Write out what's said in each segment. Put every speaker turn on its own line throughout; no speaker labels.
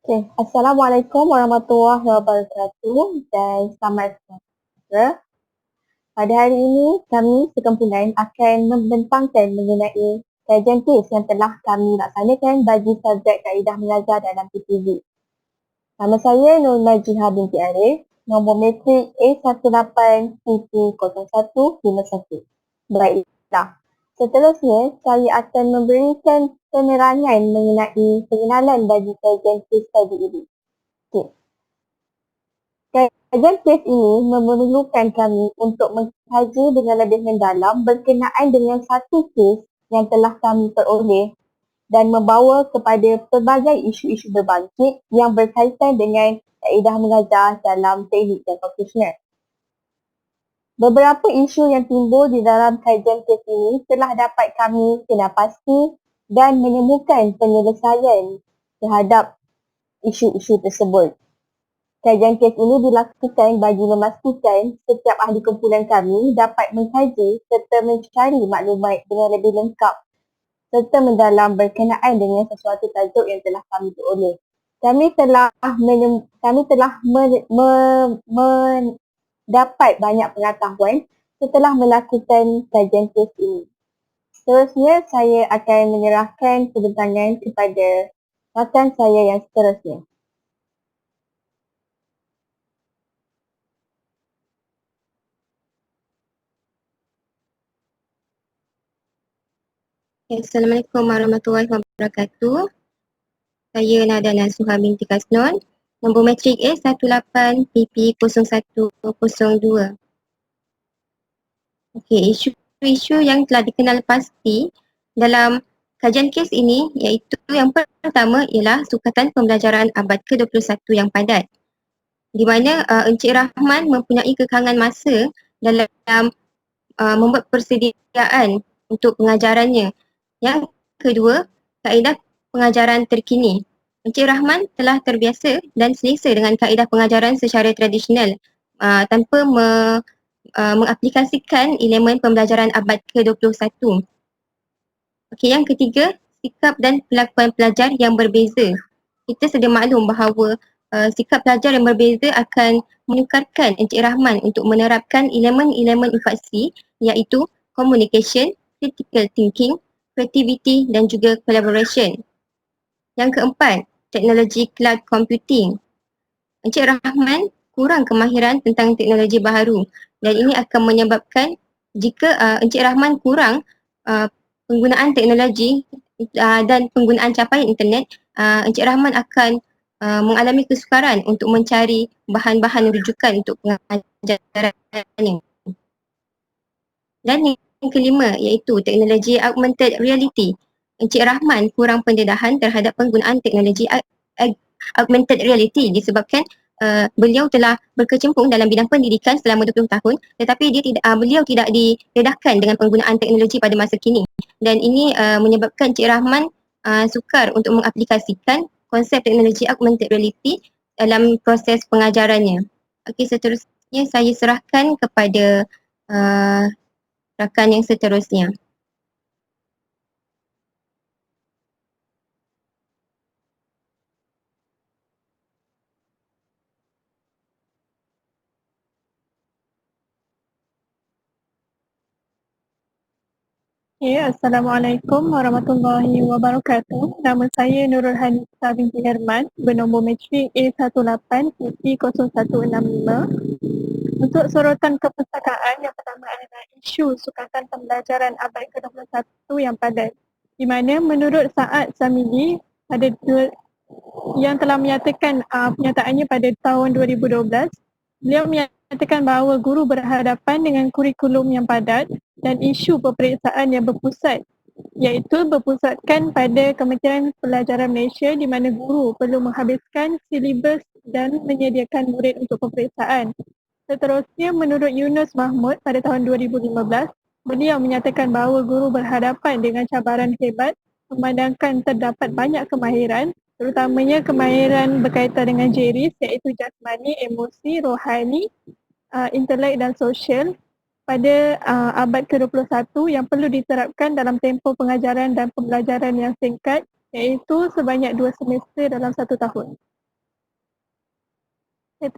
Okay. Assalamualaikum warahmatullahi wabarakatuh dan selamat sejahtera. Pada hari ini, kami sekumpulan akan membentangkan mengenai kajian kes yang telah kami laksanakan bagi subjek kaedah mengajar dalam PTV. Nama saya Nur Najiha binti Arif, nombor metrik A18PP0151. Baiklah. Seterusnya, saya akan memberikan penerangan mengenai pengenalan bagi kajian kes tadi ini. Okay. Kajian kes ini memerlukan kami untuk mengkaji dengan lebih mendalam berkenaan dengan satu kes yang telah kami peroleh dan membawa kepada pelbagai isu-isu berbangkit yang berkaitan dengan kaedah mengajar dalam teknik dan profesional. Beberapa isu yang timbul di dalam kajian kes ini telah dapat kami kenapasti dan menemukan penyelesaian terhadap isu-isu tersebut. Kajian kes ini dilakukan bagi memastikan setiap ahli kumpulan kami dapat mengkaji serta mencari maklumat dengan lebih lengkap serta mendalam berkenaan dengan sesuatu tajuk yang telah kami peroleh. Kami telah mendapat banyak pengetahuan setelah melakukan kajian kes ini. Seterusnya, saya akan menyerahkan pembentangan kepada rakan saya yang seterusnya.
Assalamualaikum warahmatullahi wabarakatuh. Saya Nada Nasuha binti Kasnon. Nombor metrik A18PP0102. Okey, isu-isu yang telah dikenal pasti dalam kajian kes ini iaitu yang pertama ialah sukatan pembelajaran abad ke-21 yang padat. Di mana Encik Rahman mempunyai kekangan masa dalam membuat persediaan untuk pengajarannya. Yang kedua, kaedah pengajaran terkini. Encik Rahman telah terbiasa dan selesa dengan kaedah pengajaran secara tradisional tanpa mengaplikasikan elemen pembelajaran abad ke-21. Okey, yang ketiga, sikap dan pelakuan pelajar yang berbeza. Kita sedia maklum bahawa sikap pelajar yang berbeza akan menukarkan Encik Rahman untuk menerapkan elemen-elemen infeksi iaitu communication, critical thinking, creativity dan juga collaboration. Yang keempat, teknologi cloud computing. Encik Rahman kurang kemahiran tentang teknologi baharu dan ini akan menyebabkan jika Encik Rahman kurang penggunaan teknologi dan penggunaan capaian internet, Encik Rahman akan mengalami kesukaran untuk mencari bahan-bahan rujukan untuk pengajarannya. Dan yang kelima iaitu teknologi augmented reality. Encik Rahman kurang pendedahan terhadap penggunaan teknologi augmented reality disebabkan beliau telah berkecimpung dalam bidang pendidikan selama 20 tahun tetapi beliau tidak didedahkan dengan penggunaan teknologi pada masa kini dan ini menyebabkan Encik Rahman sukar untuk mengaplikasikan konsep teknologi augmented reality dalam proses pengajarannya. Okey, seterusnya saya serahkan kepada rakan yang seterusnya.
Assalamualaikum warahmatullahi wabarakatuh. Nama saya Nurul Hanifah binti Herman, bernombor metrik A18PP0165. Untuk sorotan kepustakaan, yang pertama adalah isu sukatan pembelajaran abad ke-21 yang padat, di mana menurut Saad Samili yang telah menyatakan pernyataannya pada tahun 2012, beliau menyatakan bahawa guru berhadapan dengan kurikulum yang padat dan isu peperiksaan yang berpusatkan pada Kementerian Pelajaran Malaysia di mana guru perlu menghabiskan silibus dan menyediakan murid untuk peperiksaan. Seterusnya, menurut Yunus Mahmud pada tahun 2015, beliau menyatakan bahawa guru berhadapan dengan cabaran hebat memandangkan terdapat banyak kemahiran, terutamanya kemahiran berkaitan dengan jeris iaitu jasmani, emosi, rohani, intelek dan sosial pada abad ke-21 yang perlu diterapkan dalam tempoh pengajaran dan pembelajaran yang singkat iaitu sebanyak 2 semester dalam 1 tahun. Saya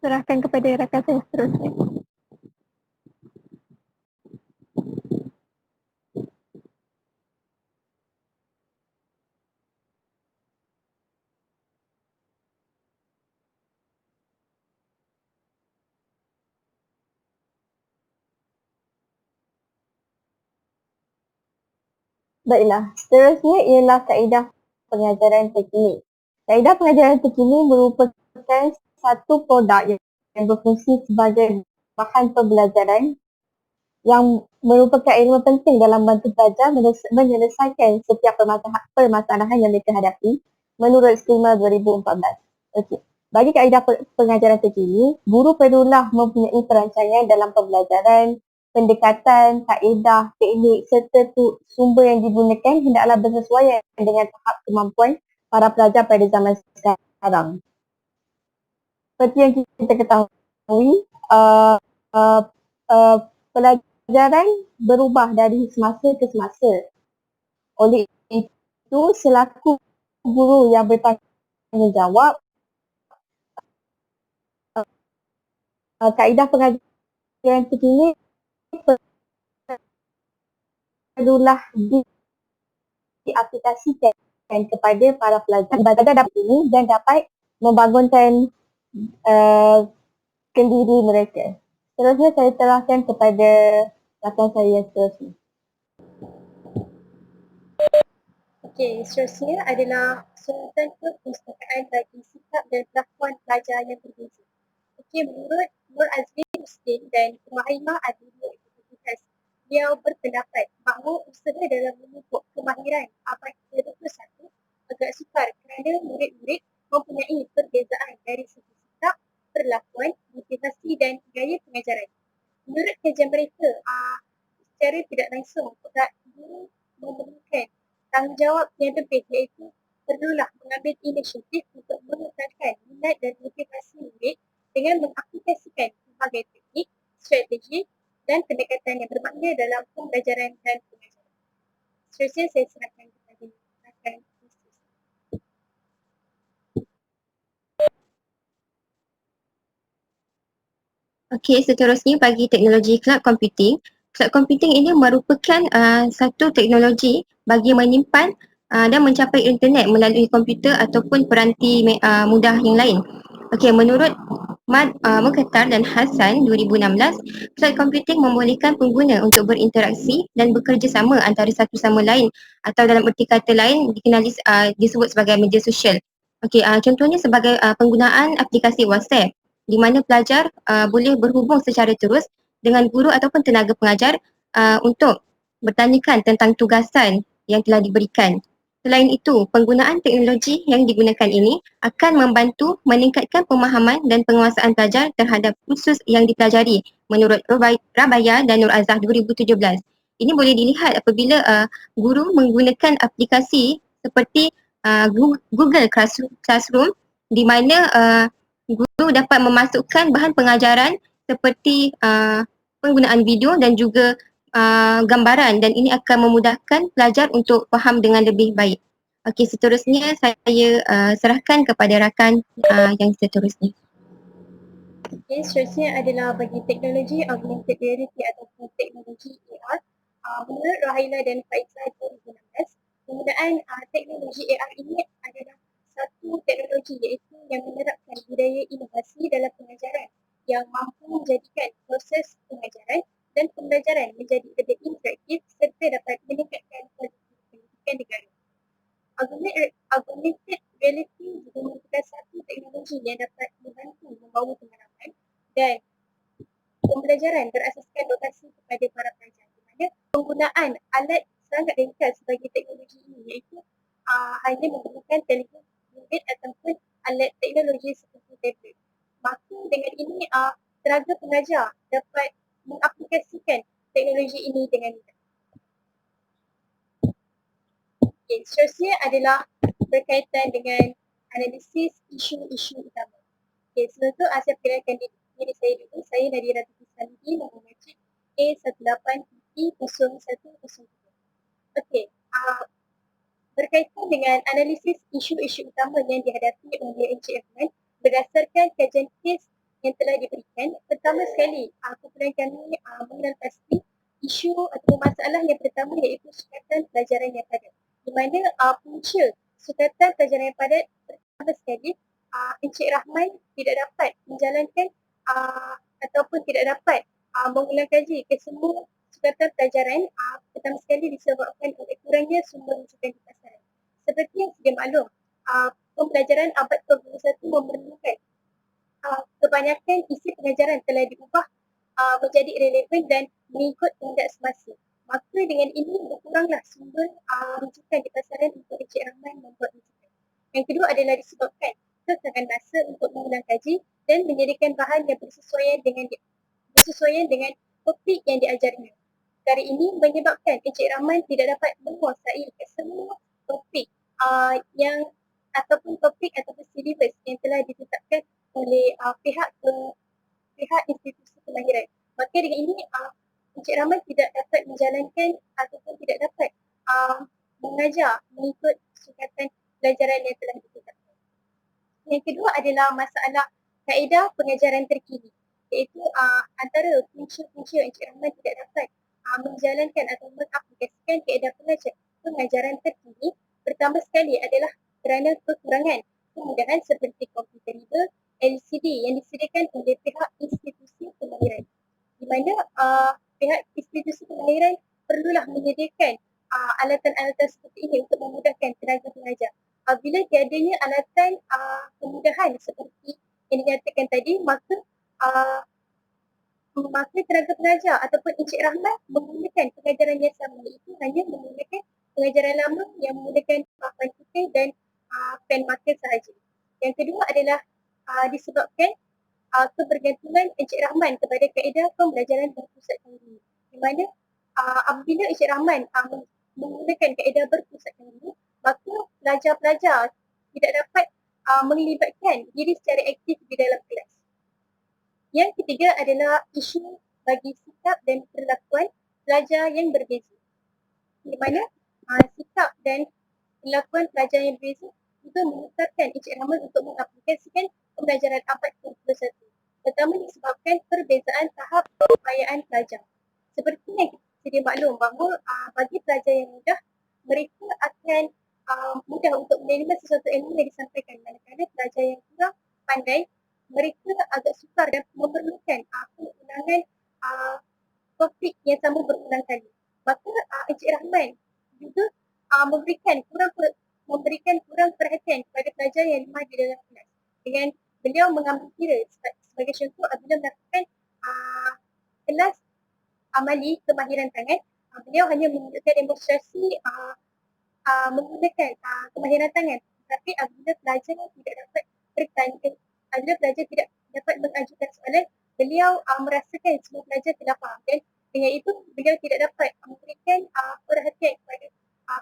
serahkan kepada rakan saya seterusnya.
Baiklah, seterusnya ialah kaedah pengajaran terkini. Kaedah pengajaran terkini merupakan satu produk yang berfungsi sebagai bahan pembelajaran yang merupakan elemen penting dalam bantu pelajar menyelesaikan setiap permasalahan yang mereka hadapi menurut skema 2014. Okey. Bagi kaedah pengajaran terkini, guru perlulah mempunyai perancangan dalam pembelajaran, pendekatan, kaedah, teknik serta sumber yang digunakan hendaklah bersesuaian dengan tahap kemampuan para pelajar pada zaman sekarang. Seperti yang kita ketahui, uh, uh, uh, pelajaran berubah dari semasa ke semasa. Oleh itu, selaku guru yang bertanggungjawab, kaedah pengajaran terkini perlulah diaplikasikan kepada para pelajar dapat ini dan dapat membangunkan kendiri mereka. Seterusnya saya serahkan kepada rakan saya yang seterusnya.
Okey, seterusnya adalah sultan perpustakaan bagi sikap dan kelakuan pelajar yang berbeza. Okey, menurut Nur Azli Muslim dan Ruhaimah Adilul Universitas, beliau berpendapat bahawa usaha dalam memupuk kemahiran abad ke-21 agak sukar kerana murid-murid mempunyai perbezaan dari segi sikap, perlakuan, motivasi dan gaya pengajaran. Menurut kajian mereka, secara tidak langsung, guru memerlukan tanggungjawab yang lebih iaitu perlulah mengambil inisiatif untuk mengekalkan minat dan motivasi murid dengan mengaplikasikan berbagai teknik, strategi dan pendekatan yang bermakna dalam pembelajaran dan pengajaran. Seterusnya saya serahkan kepada rakan Mrs.
Okey, seterusnya bagi teknologi cloud computing. Cloud computing ini merupakan satu teknologi bagi menyimpan dan mencapai internet melalui komputer ataupun peranti mudah yang lain. Okey, menurut Mukhtar dan Hassan 2016, cloud computing membolehkan pengguna untuk berinteraksi dan bekerjasama antara satu sama lain atau dalam erti kata lain dikenali disebut sebagai media sosial. Okey, contohnya sebagai penggunaan aplikasi WhatsApp di mana pelajar boleh berhubung secara terus dengan guru ataupun tenaga pengajar untuk bertanyakan tentang tugasan yang telah diberikan. Selain itu, penggunaan teknologi yang digunakan ini akan membantu meningkatkan pemahaman dan penguasaan pelajar terhadap kursus yang dipelajari menurut Rabaya dan Nur Azhar 2017. Ini boleh dilihat apabila guru menggunakan aplikasi seperti Google Classroom di mana guru dapat memasukkan bahan pengajaran seperti penggunaan video dan juga gambaran dan ini akan memudahkan pelajar untuk faham dengan lebih baik. Okey, seterusnya saya serahkan kepada rakan yang seterusnya.
Okey, seterusnya adalah bagi teknologi augmented reality ataupun teknologi AR. Menurut Rahila dan Faizal 2016, penggunaan teknologi AR ini adalah satu teknologi iaitu yang menerapkan budaya inovasi dalam pengajaran yang mampu menjadikan proses pengajaran dan pembelajaran menjadi lebih interaktif serta dapat meningkatkan kualiti pendidikan negara. Augmented reality juga merupakan satu teknologi yang dapat membantu membawa pengalaman dan pembelajaran berasaskan lokasi kepada para pelajar di mana penggunaan alat sangat ringkas sebagai teknologi ini iaitu hanya menggunakan telefon bimbit ataupun alat teknologi seperti tablet. Maka dengan ini tenaga pengajar dapat mengaplikasikan teknologi ini dengan mudah. Okay, seterusnya adalah berkaitan dengan analisis isu-isu utama. Okay, sebelum tu saya perkenalkan diri saya dulu. Saya Nadira Binti Salidi, nombor matrik A18PP0103. Okay, Berkaitan dengan analisis isu-isu utama yang dihadapi oleh Encik Rahman berdasarkan kajian kes yang telah diberikan, pertama sekali kumpulan kami mengenal pasti isu atau masalah yang pertama iaitu sukatan pelajaran yang padat. Di mana punca sukatan pelajaran yang padat pertama sekali Encik Rahman tidak dapat menjalankan ataupun tidak dapat mengulang kaji kesemua sukatan pelajaran pertama sekali disebabkan oleh kurangnya sumber rujukan di pasaran. Seperti yang sedia maklum, pembelajaran abad ke-21 memerlukan kebanyakan isi pengajaran telah diubah menjadi relevan dan mengikut tindak semasa. Maka dengan ini berkuranglah sumber rujukan di pasaran untuk Encik Rahman membuat rujukan. Yang kedua adalah disebabkan kekurangan masa untuk mengulang kaji dan menyediakan bahan yang bersesuaian dengan topik yang diajarnya. Perkara ini menyebabkan Encik Rahman tidak dapat menguasai semua topik yang ataupun topik ataupun silibus yang telah ditetapkan oleh pihak institusi kemahiran. Maka dengan ini Encik Rahman tidak dapat menjalankan ataupun tidak dapat mengajar mengikut sukatan pelajaran yang telah ditetapkan. Yang kedua adalah masalah kaedah pengajaran terkini, iaitu antara punca-punca Encik Rahman tidak dapat menjalankan atau mengaplikasikan kaedah pengajaran terkini. Pertama sekali adalah kerana kekurangan kemudahan seperti komputer riba, LCD yang disediakan oleh pihak institusi kemahiran. Di mana pihak institusi kemahiran perlulah menyediakan alatan-alatan seperti ini untuk memudahkan tenaga pengajar. Bila tiadanya alatan kemudahan seperti yang dinyatakan tadi, maka tenaga pengajar ataupun Encik Rahman menggunakan pengajaran yang sama, iaitu hanya menggunakan pengajaran lama yang menggunakan papan putih dan pen marker sahaja. Yang kedua adalah disebabkan kebergantungan Encik Rahman kepada kaedah pembelajaran berpusatkan diri. Di mana apabila Encik Rahman menggunakan kaedah berpusatkan diri, maka pelajar-pelajar tidak dapat melibatkan diri secara aktif di dalam kelas. Yang ketiga adalah isu bagi sikap dan perlakuan pelajar yang berbeza. Di mana sikap dan perlakuan pelajar yang berbeza juga menyebabkan Encik Rahman untuk mengaplikasikan pembelajaran abad ke-21. Pertama disebabkan perbezaan tahap keupayaan pelajar. Seperti yang sedia maklum bahawa bagi pelajar yang mudah, mereka akan mudah untuk menerima sesuatu ilmu yang disampaikan. Manakala pelajar yang kurang pandai, mereka agak sukar dan memerlukan pengulangan topik yang sama berulang kali. Maka Encik Rahman juga memberikan kurang perhatian kepada pelajar yang lemah di dalam kelas. Dengan beliau mengambil kira sebagai contoh apabila melakukan kelas amali kemahiran tangan, beliau hanya menunjukkan demonstrasi menggunakan kemahiran tangan. Tetapi apabila pelajar tidak dapat bertanya, apabila pelajar tidak dapat mengajukan soalan, beliau merasakan semua pelajar telah faham dan dengan itu beliau tidak dapat memberikan perhatian kepada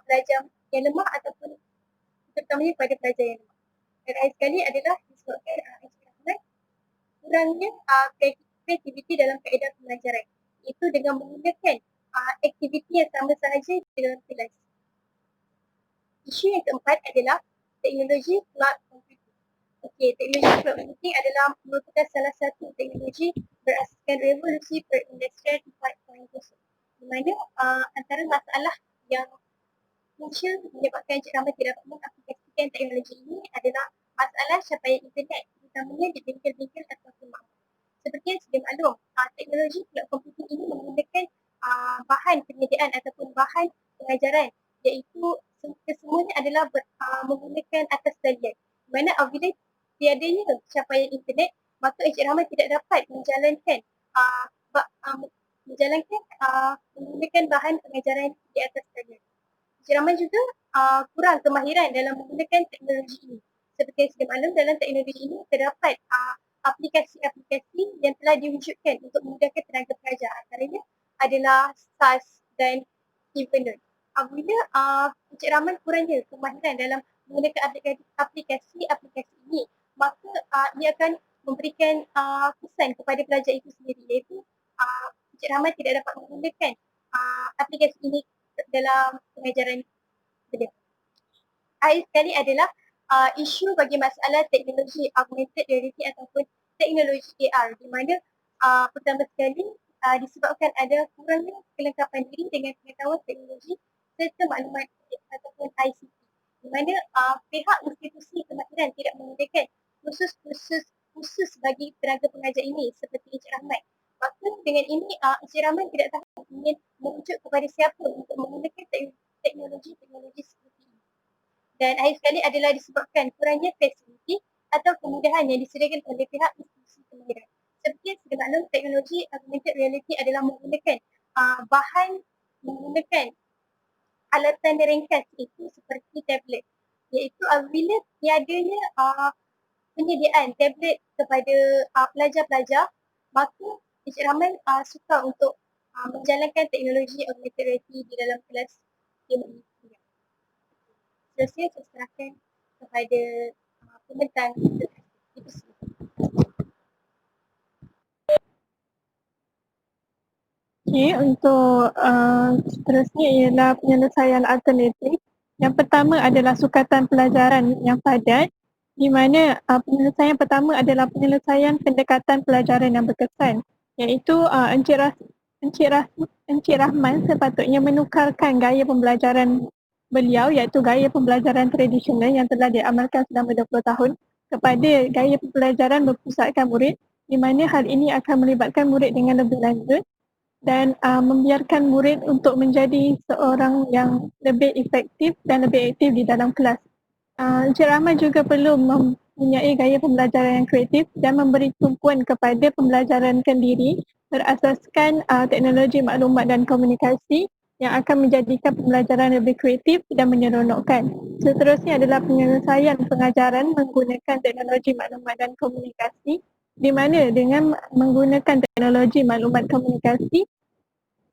pelajar yang lemah ataupun terutamanya kepada pelajar yang lemah. Dan akhir sekali adalah disebabkan Encik Rahman kurangnya kreativiti dalam kaedah pengajaran, iaitu dengan menggunakan aktiviti yang sama sahaja di dalam kelas. Isu yang keempat adalah teknologi cloud computing. Okey, teknologi cloud computing adalah merupakan salah satu teknologi berasaskan revolusi perindustrian 4.0. Di mana antara masalah yang punca menyebabkan Encik Rahman tidak dapat mengaplikasikan teknologi ini adalah masalah capaian internet, terutamanya di bengkel-bengkel ataupun makmur. Seperti yang sedia maklum, teknologi cloud computing ini menggunakan bahan penyediaan ataupun bahan pengajaran, iaitu kesemuanya adalah menggunakan atas talian. Di mana apabila tiadanya capaian internet, maka Encik Rahman tidak dapat menjalankan menggunakan bahan pengajaran di atas talian. Encik Rahman juga kurang kemahiran dalam menggunakan teknologi ini. Seperti yang sedia maklum, dalam teknologi ini terdapat aplikasi-aplikasi yang telah diwujudkan untuk memudahkan tenaga pelajar. Antaranya adalah SAS dan Evernote. Apabila Encik Rahman kurangnya kemahiran dalam menggunakan aplikasi-aplikasi ini, maka ia akan memberikan kesan kepada pelajar itu sendiri, iaitu Encik Rahman tidak dapat menggunakan aplikasi ini dalam pengajaran beliau. akhir sekali adalah isu bagi masalah teknologi augmented reality ataupun teknologi AR di mana pertama sekali disebabkan ada kurangnya kelengkapan diri dengan pengetahuan teknologi serta maklumat ataupun ICT di mana pihak institusi kemahiran tidak menyediakan khusus bagi tenaga pengajar ini seperti Encik Rahmat. Maka dengan ini Encik Rahmat tidak tahu ingin merujuk kepada siapa untuk menggunakan teknologi seperti ini. Dan akhir sekali adalah disebabkan kurangnya fasiliti atau kemudahan yang disediakan oleh pihak institusi kemahiran. Seperti yang sedia maklum, teknologi augmented reality adalah menggunakan menggunakan alatan ringkas itu seperti tablet. Iaitu apabila tiadanya penyediaan tablet kepada pelajar-pelajar, maka Encik Rahman suka untuk menjalankan teknologi augmented reality di dalam kelas ilmu. Seterusnya saya serahkan kepada pembentang. Itu semua.
Okey, untuk seterusnya ialah penyelesaian alternatif. Yang pertama adalah sukatan pelajaran yang padat, di mana penyelesaian pertama adalah penyelesaian pendekatan pelajaran yang berkesan, iaitu Encik Rahman sepatutnya menukarkan gaya pembelajaran beliau, iaitu gaya pembelajaran tradisional yang telah diamalkan selama 20 tahun kepada gaya pembelajaran berpusatkan murid, di mana hal ini akan melibatkan murid dengan lebih lanjut dan membiarkan murid untuk menjadi seorang yang lebih efektif dan lebih aktif di dalam kelas. Encik Rahman juga perlu mempunyai gaya pembelajaran yang kreatif dan memberi tumpuan kepada pembelajaran kendiri berasaskan teknologi maklumat dan komunikasi yang akan menjadikan pembelajaran lebih kreatif dan menyeronokkan. Seterusnya adalah penyelesaian pengajaran menggunakan teknologi maklumat dan komunikasi, di mana dengan menggunakan teknologi maklumat komunikasi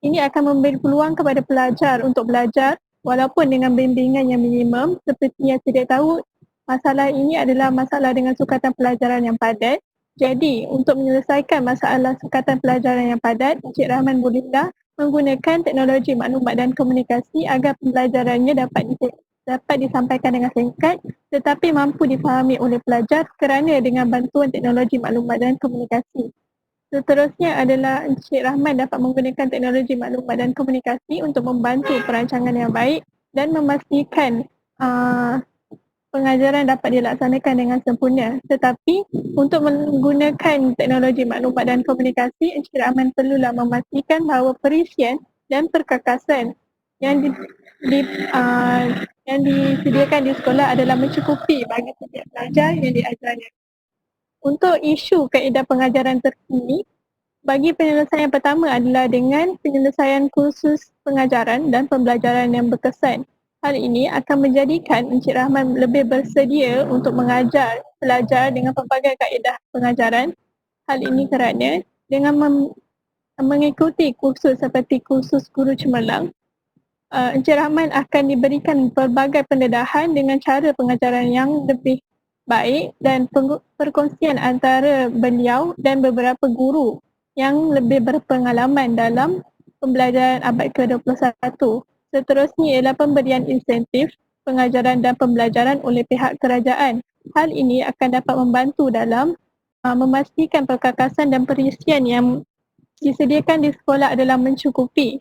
ini akan memberi peluang kepada pelajar untuk belajar walaupun dengan bimbingan yang minimum. Seperti yang sedia tahu, masalah ini adalah masalah dengan sukatan pelajaran yang padat. Jadi untuk menyelesaikan masalah sukatan pelajaran yang padat, Encik Rahman bolehlah menggunakan teknologi maklumat dan komunikasi agar pembelajarannya dapat disampaikan dengan singkat tetapi mampu difahami oleh pelajar kerana dengan bantuan teknologi maklumat dan komunikasi. Seterusnya adalah Encik Rahman dapat menggunakan teknologi maklumat dan komunikasi untuk membantu perancangan yang baik dan memastikan pengajaran dapat dilaksanakan dengan sempurna. Tetapi untuk menggunakan teknologi maklumat dan komunikasi, Encik Rahman perlulah memastikan bahawa perisian dan perkakasan yang disediakan di sekolah adalah mencukupi bagi setiap pelajar yang diajarnya. Untuk isu kaedah pengajaran terkini, bagi penyelesaian pertama adalah dengan penyelesaian kursus pengajaran dan pembelajaran yang berkesan. Hal ini akan menjadikan Encik Rahman lebih bersedia untuk mengajar pelajar dengan pelbagai kaedah pengajaran. Hal ini kerana dengan mengikuti kursus seperti kursus guru cemerlang, Encik Rahman akan diberikan pelbagai pendedahan dengan cara pengajaran yang lebih baik dan perkongsian antara beliau dan beberapa guru yang lebih berpengalaman dalam pembelajaran abad ke-21. Seterusnya ialah pemberian insentif pengajaran dan pembelajaran oleh pihak kerajaan. Hal ini akan dapat membantu dalam memastikan perkakasan dan perisian yang disediakan di sekolah adalah mencukupi.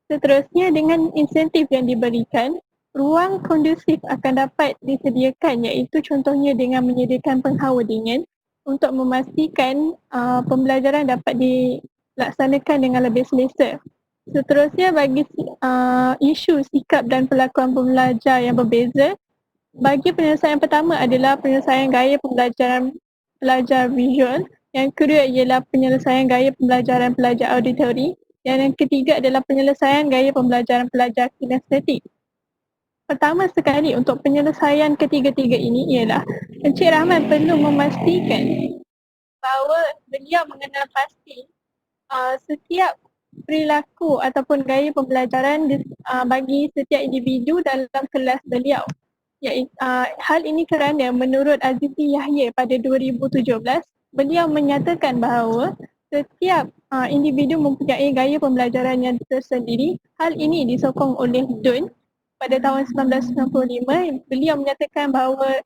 Seterusnya dengan insentif yang diberikan, ruang kondusif akan dapat disediakan, iaitu contohnya dengan menyediakan penghawa dingin untuk memastikan pembelajaran dapat dilaksanakan dengan lebih selesa. Seterusnya bagi isu sikap dan perlakuan pembelajar yang berbeza, bagi penyelesaian pertama adalah penyelesaian gaya pembelajaran pelajar visual, yang kedua ialah penyelesaian gaya pembelajaran pelajar auditori, dan yang ketiga adalah penyelesaian gaya pembelajaran pelajar kinestetik. Pertama sekali untuk penyelesaian ketiga-tiga ini ialah Encik Rahman perlu memastikan bahawa beliau mengenal pasti setiap perilaku ataupun gaya pembelajaran bagi setiap individu dalam kelas beliau. Hal ini kerana menurut Azizi Yahya pada 2017, beliau menyatakan bahawa setiap individu mempunyai gaya pembelajaran yang tersendiri. Hal ini disokong oleh DUN pada tahun 1995, beliau menyatakan bahawa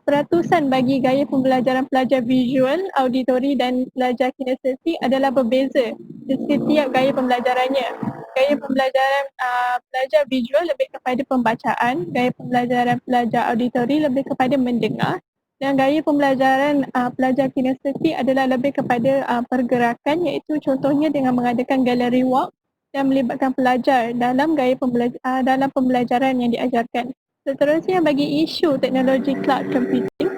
peratusan bagi gaya pembelajaran pelajar visual, auditori dan pelajar kinestetik adalah berbeza di setiap gaya pembelajarannya. Gaya pembelajaran pelajar visual lebih kepada pembacaan, gaya pembelajaran pelajar auditori lebih kepada mendengar, dan gaya pembelajaran pelajar kinestetik adalah lebih kepada pergerakan, iaitu contohnya dengan mengadakan gallery walk dan melibatkan pelajar dalam dalam pembelajaran yang diajarkan. Seterusnya, bagi isu teknologi cloud computing,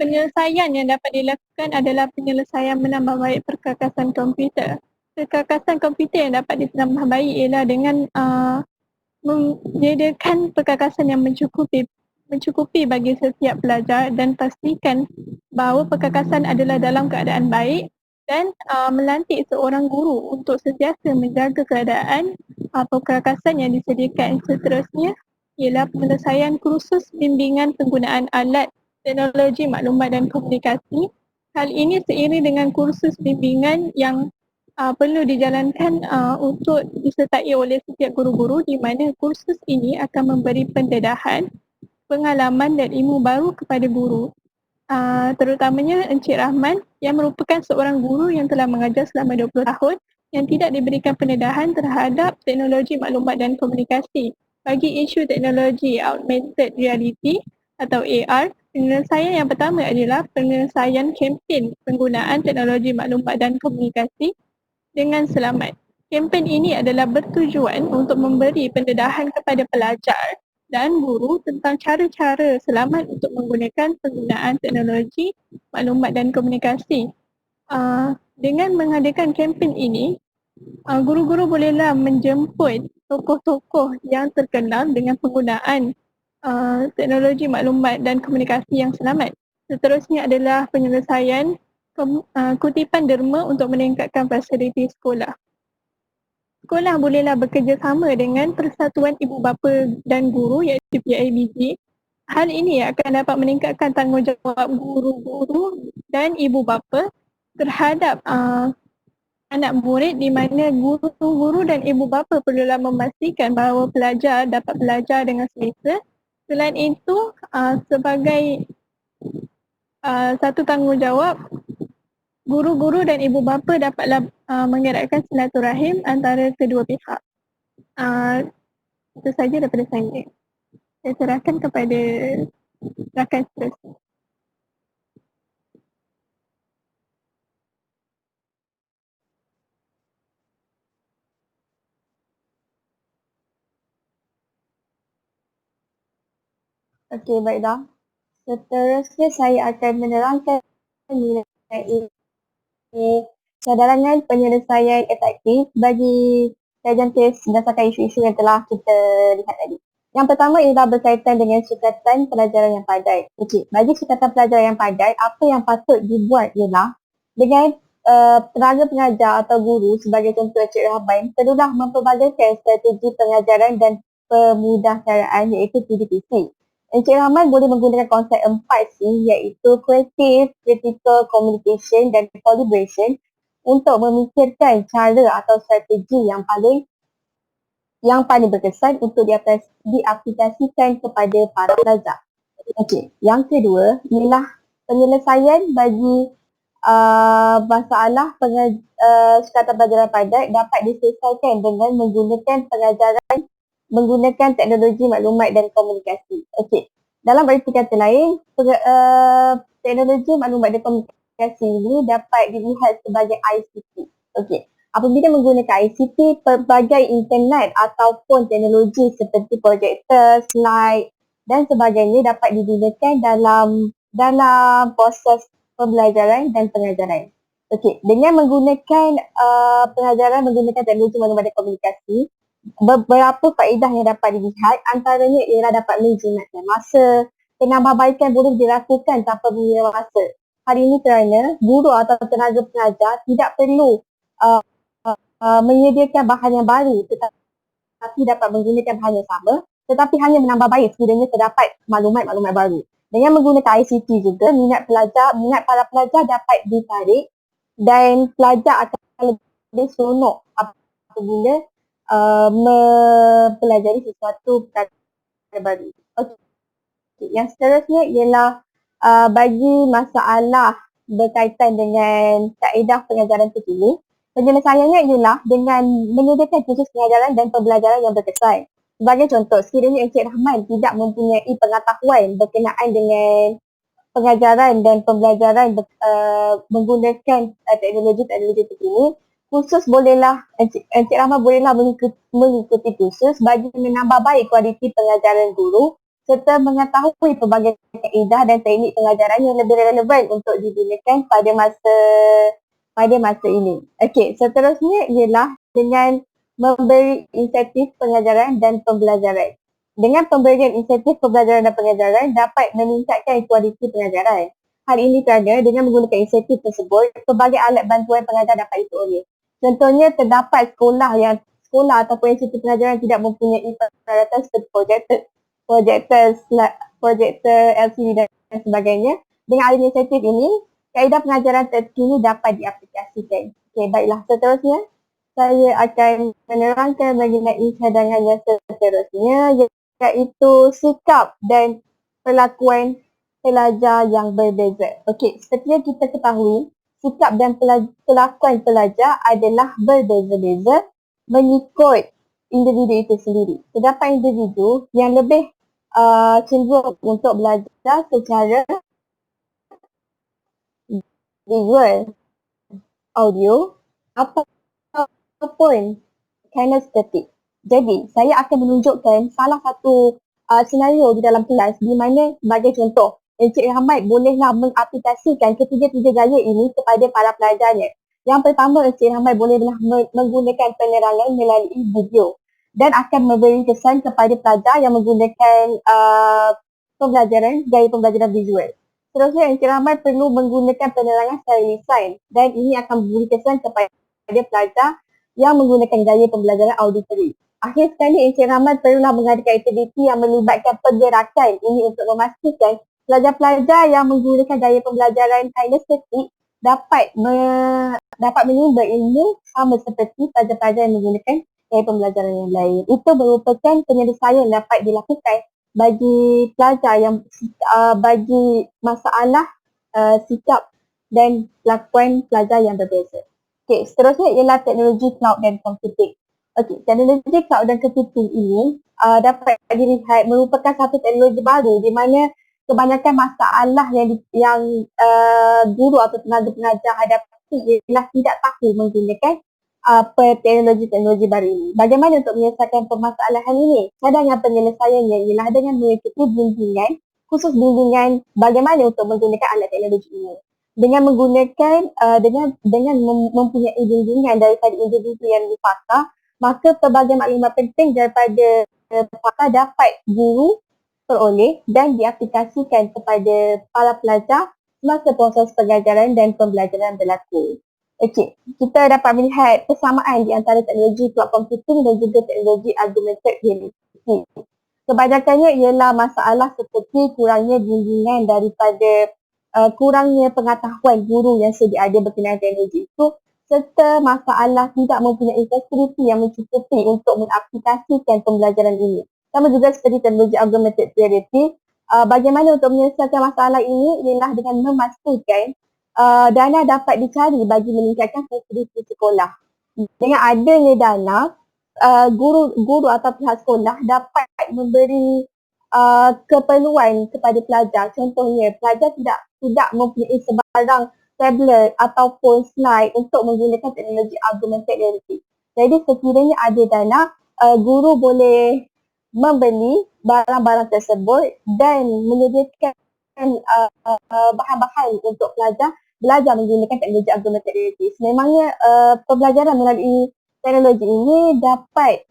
penyelesaian yang dapat dilakukan adalah penyelesaian menambah baik perkakasan komputer. Perkakasan komputer yang dapat ditambah baik ialah dengan menyediakan perkakasan yang mencukupi bagi setiap pelajar dan pastikan bahawa perkakasan adalah dalam keadaan baik dan melantik seorang guru untuk sentiasa menjaga keadaan perkakasan yang disediakan. Seterusnya ialah penyelesaian kursus bimbingan penggunaan alat teknologi maklumat dan komunikasi. Hal ini seiring dengan kursus bimbingan yang perlu dijalankan untuk disertai oleh setiap guru-guru, di mana kursus ini akan memberi pendedahan, pengalaman dan ilmu baru kepada guru. Terutamanya Encik Rahman yang merupakan seorang guru yang telah mengajar selama 20 tahun yang tidak diberikan pendedahan terhadap teknologi maklumat dan komunikasi. Bagi isu teknologi augmented reality atau AR, penyelesaian yang pertama adalah penyelesaian kempen penggunaan teknologi maklumat dan komunikasi dengan selamat. Kempen ini adalah bertujuan untuk memberi pendedahan kepada pelajar dan guru tentang cara-cara selamat untuk menggunakan penggunaan teknologi maklumat dan komunikasi. Dengan mengadakan kempen ini, guru-guru bolehlah menjemput tokoh-tokoh yang terkenal dengan penggunaan teknologi maklumat dan komunikasi yang selamat. Seterusnya adalah penyelesaian kutipan derma untuk meningkatkan fasiliti sekolah. Sekolah bolehlah bekerjasama dengan Persatuan Ibu Bapa dan Guru iaitu PIBG. Hal ini akan dapat meningkatkan tanggungjawab guru-guru dan ibu bapa terhadap anak murid, di mana guru-guru dan ibu bapa perlulah memastikan bahawa pelajar dapat belajar dengan selesa. Selain itu, sebagai satu tanggungjawab, guru-guru dan ibu bapa dapatlah mengeratkan silaturahim antara kedua pihak. Itu saja daripada saya. Saya serahkan kepada rakan seterusnya.
Okey, baiklah. Seterusnya saya akan menerangkan mengenai cadangan penyelesaian efektif bagi kajian kes berdasarkan isu-isu yang telah kita lihat tadi. Yang pertama ialah berkaitan dengan sukatan pelajaran yang padat. Okey, bagi sukatan pelajaran yang padat, apa yang patut dibuat ialah dengan tenaga pengajar atau guru sebagai contoh Encik Rahman perlulah mempelbagaikan strategi pengajaran dan pemudahcaraan iaitu PDPC. Encik Rahman boleh menggunakan konsep 4C iaitu Creative, Critical, Communication dan Collaboration untuk memikirkan cara atau strategi yang paling berkesan untuk diaplikasikan kepada para pelajar. Okey, yang kedua ialah penyelesaian bagi masalah sukatan pelajaran padat dapat diselesaikan dengan menggunakan teknologi maklumat dan komunikasi. Okey, dalam erti kata lain, teknologi maklumat dan komunikasi ini dapat dilihat sebagai ICT. Okey, apabila menggunakan ICT, pelbagai internet ataupun teknologi seperti projektor, slide dan sebagainya dapat digunakan dalam proses pembelajaran dan pengajaran. Okey, dengan menggunakan pengajaran menggunakan teknologi maklumat dan komunikasi, beberapa faedah yang dapat dilihat, antaranya ialah dapat menjimatkan masa. Penambahbaikan boleh dilakukan tanpa mengira masa. Hal ini kerana guru atau tenaga pengajar tidak perlu menyediakan bahan yang baru tetapi dapat menggunakan bahan yang sama, tetapi hanya menambah baik sekiranya terdapat maklumat-maklumat baru. Dengan menggunakan ICT juga, minat para pelajar dapat ditarik dan pelajar akan lebih seronok apabila mempelajari sesuatu perkara baru. Okey, yang seterusnya ialah bagi masalah berkaitan dengan kaedah pengajaran terkini. Penyelesaiannya ialah dengan menyediakan kursus pengajaran dan pembelajaran yang berkesan. Sebagai contoh, sekiranya Encik Rahman tidak mempunyai pengetahuan berkenaan dengan pengajaran dan pembelajaran menggunakan teknologi-teknologi terkini, kursus bolehlah, Encik Rahman bolehlah mengikuti kursus bagi menambah baik kualiti pengajaran guru serta mengetahui pelbagai kaedah dan teknik pengajaran yang lebih relevan untuk digunakan pada masa ini. Okey, seterusnya ialah dengan memberi insentif pengajaran dan pembelajaran. Dengan pemberian insentif pembelajaran dan pengajaran dapat meningkatkan kualiti pengajaran. Hal ini kerana dengan menggunakan insentif tersebut, pelbagai alat bantuan pengajar dapat diperoleh. Contohnya terdapat sekolah ataupun institusi pengajaran tidak mempunyai peralatan seperti projektor LCD dan sebagainya. Dengan adanya insentif ini, kaedah pengajaran terkini dapat diaplikasikan. Okey, baiklah, seterusnya saya akan menerangkan mengenai cadangan yang seterusnya, iaitu sikap dan perlakuan pelajar yang berbeza. Okey, seperti yang kita ketahui, sikap dan perlakuan pelajar adalah berbeza-beza mengikut individu itu sendiri. Terdapat individu yang lebih cenderung untuk belajar secara visual, audio, ataupun kinestetik. Jadi, saya akan menunjukkan salah satu senario di dalam kelas di mana sebagai contoh, Encik Rahmat bolehlah mengaplikasikan ketiga-tiga gaya ini kepada para pelajarnya. Yang pertama, Encik Rahmat bolehlah menggunakan penerangan melalui video dan akan memberi kesan kepada pelajar yang menggunakan gaya pembelajaran visual. Seterusnya, Encik Rahmat perlu menggunakan penerangan secara lisan dan ini akan memberi kesan kepada pelajar yang menggunakan gaya pembelajaran auditory. Akhir sekali, Encik Rahmat perlulah mengadakan aktiviti yang melibatkan pergerakan ini untuk memastikan pelajar-pelajar yang menggunakan gaya pembelajaran kinestetik dapat menimba ilmu sama seperti pelajar-pelajar yang menggunakan gaya pembelajaran yang lain. Itu merupakan penyelesaian yang dapat dilakukan bagi pelajar yang bagi masalah sikap dan lakuan pelajar yang berbeza. Okey, seterusnya ialah teknologi cloud dan computing. Okey, teknologi cloud dan computing ini dapat dilihat merupakan satu teknologi baru di mana kebanyakan masalah yang guru atau tenaga pengajar hadapi ialah tidak tahu menggunakan teknologi baru ini. Bagaimana untuk menyelesaikan permasalahan ini? Cadangan penyelesaiannya ialah dengan mengikuti bimbingan, khusus bimbingan bagaimana untuk menggunakan alat teknologi ini. Dengan menggunakan dengan mempunyai bimbingan daripada individu yang dipakar, maka pelbagai maklumat penting daripada pakar dapat guru peroleh dan diaplikasikan kepada para pelajar semasa proses pengajaran dan pembelajaran berlaku. Okey, kita dapat melihat persamaan di antara teknologi cloud computing dan juga teknologi augmented reality. Kebanyakannya ialah masalah seperti kurangnya bimbingan daripada kurangnya pengetahuan guru yang sedia ada berkenaan teknologi itu serta masalah tidak mempunyai fasiliti yang mencukupi untuk mengaplikasikan pembelajaran ini. Sama juga seperti teknologi augmented reality, bagaimana untuk menyelesaikan masalah ini ialah dengan memastikan dana dapat dicari bagi meningkatkan fasiliti sekolah. Dengan adanya dana, guru atau pihak sekolah dapat memberi keperluan kepada pelajar. Contohnya, pelajar tidak mempunyai sebarang tablet ataupun slide untuk menggunakan teknologi augmented reality. Jadi sekiranya ada dana, guru boleh membeli barang-barang tersebut dan menyediakan bahan-bahan untuk pelajar belajar menggunakan teknologi augmented reality. Sememangnya pembelajaran melalui teknologi ini dapat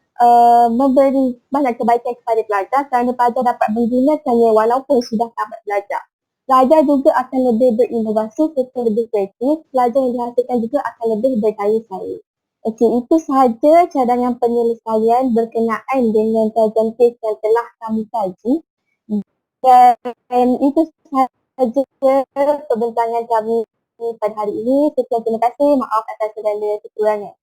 memberi banyak kebaikan kepada pelajar kerana pelajar dapat menggunakannya walaupun sudah tamat belajar. Pelajar juga akan lebih berinovasi serta lebih kreatif. Pelajar yang dihasilkan juga akan lebih berdaya saing. Okey, itu sahaja cadangan penyelesaian berkenaan dengan kajian kes yang telah kami kaji. Dan itu sahaja perbincangan kami pada hari ini. Sekian, terima kasih. Maaf atas segala kekurangan.